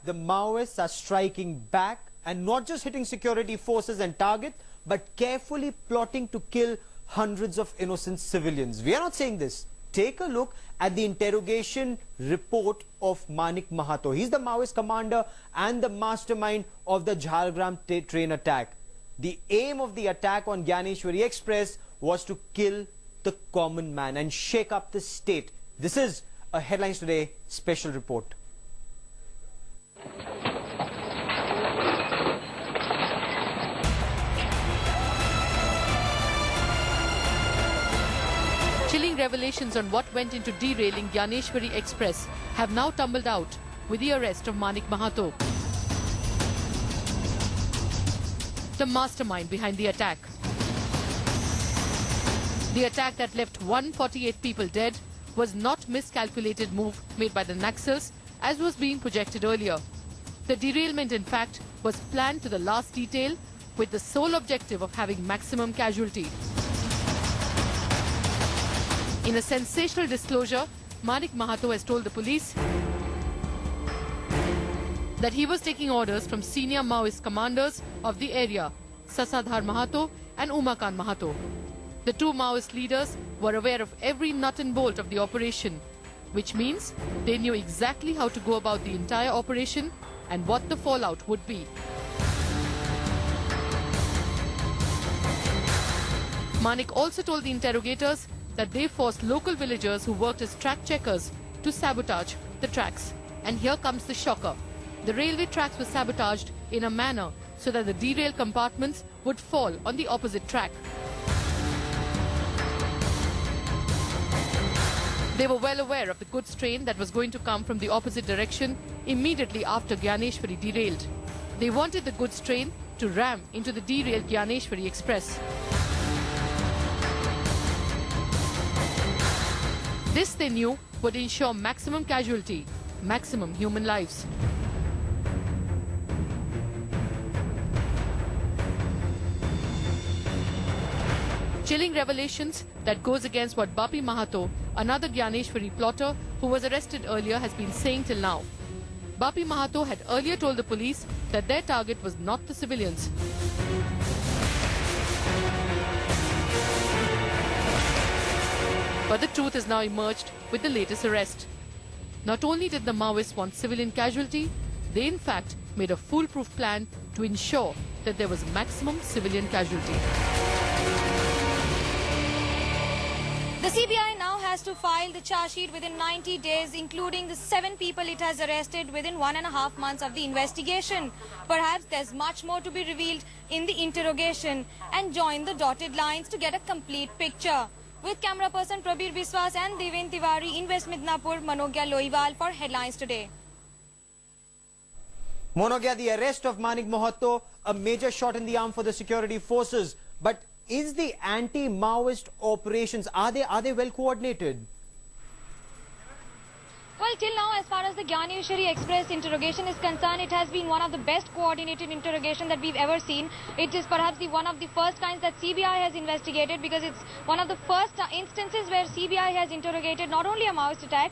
the Maoists are striking back and not just hitting security forces and targets, but carefully plotting to kill hundreds of innocent civilians. We are not saying this. Take a look at the interrogation report of Manik Mahato. He's the Maoist commander and the mastermind of the Jhargram train attack. The aim of the attack on Gyaneshwari Express was to kill the common man and shake up the state. This is a Headlines Today special report. Chilling revelations on what went into derailing Gyaneshwari Express have now tumbled out with the arrest of Manik Mahato, the mastermind behind the attack. The attack that left 148 people dead was not miscalculated move made by the Naxals as was being projected earlier. The derailment, in fact, was planned to the last detail with the sole objective of having maximum casualty. In a sensational disclosure, Manik Mahato has told the police that he was taking orders from senior Maoist commanders of the area, Sasadhar Mahato and Umakant Mahato. The two Maoist leaders were aware of every nut and bolt of the operation, which means they knew exactly how to go about the entire operation and what the fallout would be. Manik also told the interrogators that they forced local villagers who worked as track checkers to sabotage the tracks. And here comes the shocker. The railway tracks were sabotaged in a manner so that the derailed compartments would fall on the opposite track. They were well aware of the goods train that was going to come from the opposite direction immediately after Gyaneshwari derailed. They wanted the goods train to ram into the derailed Gyaneshwari Express. This, they knew, would ensure maximum casualty, maximum human lives. Chilling revelations that goes against what Bapi Mahato, another Gyaneshwari plotter who was arrested earlier, has been saying till now. Bapi Mahato had earlier told the police that their target was not the civilians. But the truth has now emerged with the latest arrest. Not only did the Maoists want civilian casualty, they in fact made a foolproof plan to ensure that there was maximum civilian casualty. The CBI now has to file the charge sheet within 90 days, including the 7 people it has arrested within 1.5 months of the investigation. Perhaps there's much more to be revealed in the interrogation, and join the dotted lines to get a complete picture. With camera person Prabir Biswas and Deven Tiwari in West Midnapur, Manogya Loiwal for Headlines Today. Monogya, the arrest of Manik Mahato, a major shot in the arm for the security forces. But is the anti-Maoist operations, are they well coordinated? Well, till now, as far as the Gyaneshwari Express interrogation is concerned, it has been one of the best coordinated interrogation that we've ever seen. It is perhaps one of the first kinds that CBI has investigated, because it's one of the first instances where CBI has interrogated not only a Maoist attack,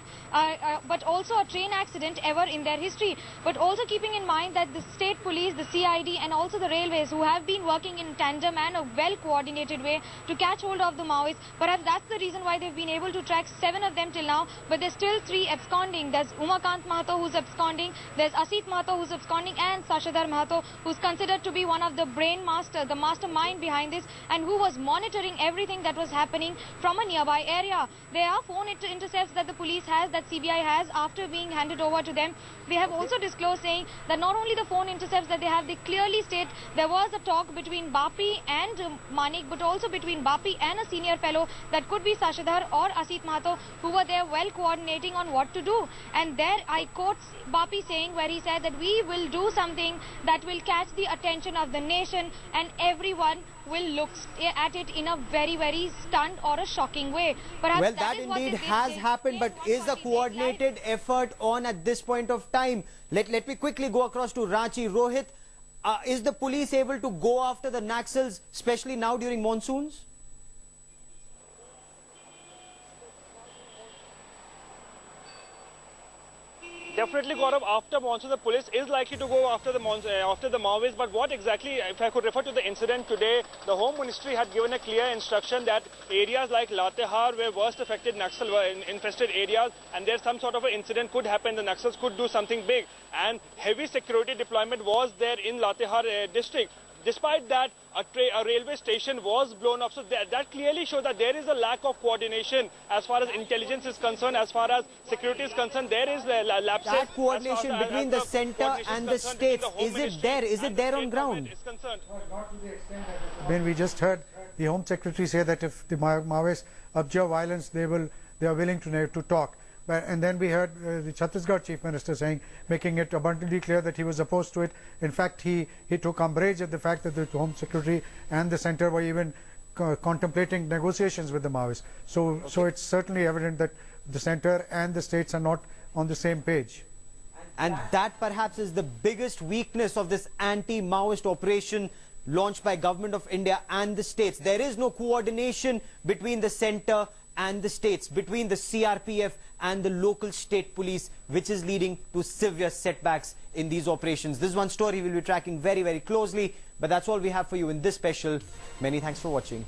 but also a train accident ever in their history. But also keeping in mind that the state police, the CID and also the railways, who have been working in tandem and a well coordinated way to catch hold of the Maoists, perhaps that's the reason why they've been able to track 7 of them till now, but there's still 3 absconding. There's Umakant Mahato who's absconding, there's Asit Mahato who's absconding, and Sashadhar Mahato, who's considered to be one of the the mastermind behind this, and who was monitoring everything that was happening from a nearby area. There are phone intercepts that the police has, that CBI has, after being handed over to them. They have also disclosed saying that not only the phone intercepts that they have, they clearly state there was a talk between Bapi and Manik, but also between Bapi and a senior fellow that could be Sashadhar or Asit Mahato, who were there well coordinating on what to do. And there I quote Bapi saying, where he said that we will do something that will catch the attention of the nation, and everyone will look at it in a very, very stunned or a shocking way. Perhaps well, that indeed has happened, but is a coordinated effort on at this point of time? Let me quickly go across to Ranchi. Rohit, is the police able to go after the Naxals, especially now during monsoons? Definitely, Gaurav, after monsoon, the police is likely to go after the Maoists. But what exactly, if I could refer to the incident today, the Home Ministry had given a clear instruction that areas like Latehar were worst affected Naxal-infested areas, and there some sort of an incident could happen. The Naxals could do something big, and heavy security deployment was there in Latehar district. Despite that, a railway station was blown up. So that clearly shows that there is a lack of coordination as far as intelligence is concerned, as far as security is concerned. There is lapses. That coordination between the centre and the states, is it there? Is it there on ground? When we just heard the Home Secretary say that if the Maoists observe violence, they are willing to talk. And then we heard the Chhattisgarh Chief Minister making it abundantly clear that he was opposed to it. In fact, he took umbrage at the fact that the Home Secretary and the centre were even contemplating negotiations with the Maoists. So it's certainly evident that the centre and the states are not on the same page. And that perhaps is the biggest weakness of this anti-Maoist operation launched by Government of India and the states. There is no coordination between the centre and the states, between the CRPF and the local state police, which is leading to severe setbacks in these operations. This is one story we'll be tracking very, very closely, but that's all we have for you in this special. Many thanks for watching.